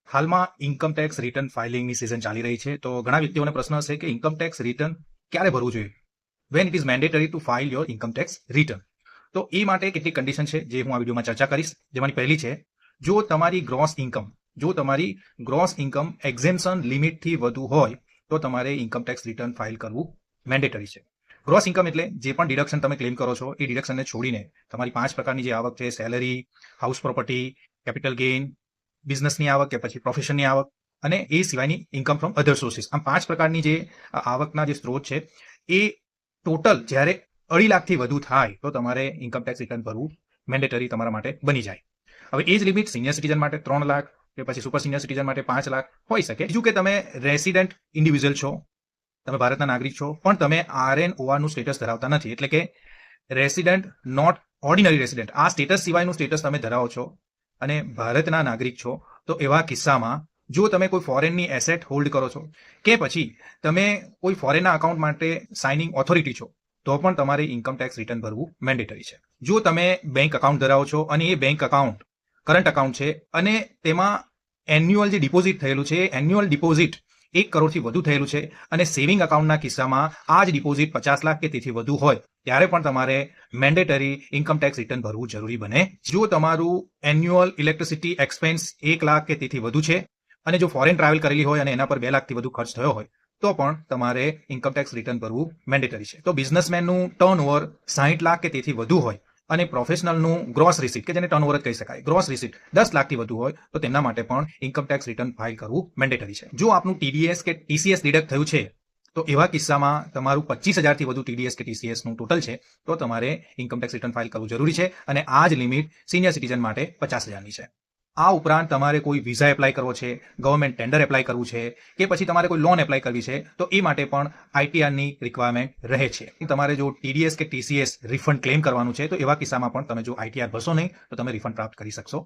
હાલમાં income tax return ફાઇલિંગની season ચાલી રહી છે, તો ઘણા વ્યક્તિઓને પ્રશ્ન હશે કે ઇન્કમટેક્સ રિટર્ન ક્યારે ભરવું જોઈએ, when it is mandatory to file your income tax return. તો એ માટે કેટલીક કન્ડિશન છે જે હું આ વિડીયોમાં ચર્ચા કરીશ. જેમાંની પહેલી છે, જો તમારી ગ્રોસ ઇન્કમ એક્ઝેમ્પશન લિમિટથી વધુ હોય તો તમારે ઇન્કમટેક્સ રિટર્ન ફાઇલ કરવું મેન્ડેટરી છે. ગ્રોસ ઇન્કમ એટલે જે પણ ડિડક્શન તમે ક્લેમ કરો છો એ ડિડક્શનને છોડીને તમારી 5 પ્રકારની જે આવક છે, salary, house property, capital gain, બિઝનેસની આવક કે પછી પ્રોફેશનની આવક અને એ સિવાયની ઇન્કમ ફ્રોમ અધર સોર્સિસ, આમ 5 પ્રકારની જે આવકના જે સ્ત્રોત છે એ ટોટલ જ્યારે 2.5 લાખથી વધુ થાય તો તમારે ઇન્કમટેક્સ રિટર્ન ભરવું મેન્ડેટરી તમારા માટે બની જાય. હવે એ જ લિમિટ સિનિયર સિટીઝન માટે 3 લાખ કે પછી સુપર સિનિયર સિટીઝન માટે 5 લાખ હોઈ શકે. બીજું કે તમે રેસિડેન્ટ ઇન્ડિવિજ્યુઅલ છો, તમે ભારતના નાગરિક છો, પણ તમે RNOR નું સ્ટેટસ ધરાવતા નથી, એટલે કે રેસિડેન્ટ નોટ ઓર્ડિનરી રેસિડેન્ટ, આ સ્ટેટસ સિવાયનું સ્ટેટસ તમે ધરાવો છો અને ભારતના નાગરિક છો, તો એવા કિસ્સામાં જો તમે કોઈ ફોરેનની એસેટ હોલ્ડ કરો છો કે પછી તમે કોઈ ફોરેનના અકાઉન્ટ માટે સાઇનિંગ ઓથોરિટી છો તો પણ તમારે ઇન્કમટેક્સ રિટર્ન ભરવું મેન્ડેટરી છે. જો તમે બેંક અકાઉન્ટ ધરાવો છો અને એ બેંક અકાઉન્ટ કરંટ અકાઉન્ટ છે અને તેમાં એન્યુઅલ જે ડિપોઝિટ થયેલું છે, એન્યુઅલ ડિપોઝિટ 1 કરોડથી વધુ થયેલું છે અને સેવિંગ અકાઉન્ટના કિસ્સામાં આ જ ડિપોઝિટ 50 લાખ કે તેથી વધુ હોય ત્યારે પણ તમારે મેન્ડેટરી ઇન્કમટેક્સ રિટર્ન ભરવું જરૂરી બને. જો તમારું એન્યુઅલ ઇલેક્ટ્રિસિટી એક્સપેન્સ 1 લાખ કે તેથી વધુ છે અને જો ફોરેન ટ્રાવેલ કરેલી હોય અને એના પર 2 લાખથી વધુ ખર્ચ થયો હોય તો પણ તમારે ઇન્કમટેક્સ રિટર્ન ભરવું મેન્ડેટરી છે. તો બિઝનેસમેનનું ટર્નઓવર 60 લાખ કે તેથી વધુ હોય અને પ્રોફેશનલનું ગ્રોસ રિસીટ, કે જેને ટર્નઓવર જ કહી શકાય, ગ્રોસ રિસીટ 10 લાખથી વધુ હોય તો તેમના માટે પણ ઇન્કમટેક્સ રિટર્ન ફાઇલ કરવું મેન્ડેટરી છે. જો આપનું TDS કે TCS ડિડક્ટ થયું છે તો એવા કિસ્સામાં તમારું 25,000 થી વધુ TDS કે TCS નું ટોટલ છે તો તમારે ઇન્કમટેક્સ રિટર્ન ફાઇલ કરવું જરૂરી છે અને આ જ લિમિટ સિનિયર સિટીઝન માટે 50,000ની છે. આ ઉપરાંત તમારે કોઈ વિઝા એપ્લાય કરવો છે, ગવર્મેન્ટ ટેન્ડર એપ્લાય કરવું છે કે પછી તમારે કોઈ લોન એપ્લાય કરવી છે તો એ માટે પણ ITRની રિક્વાયરમેન્ટ રહે છે. તમારે જો TDS કે TCS રિફંડ ક્લેમ કરવાનું છે તો એવા કિસ્સામાં પણ તમે જો ITR ભરશો નહીં તો તમે રિફંડ પ્રાપ્ત કરી શકશો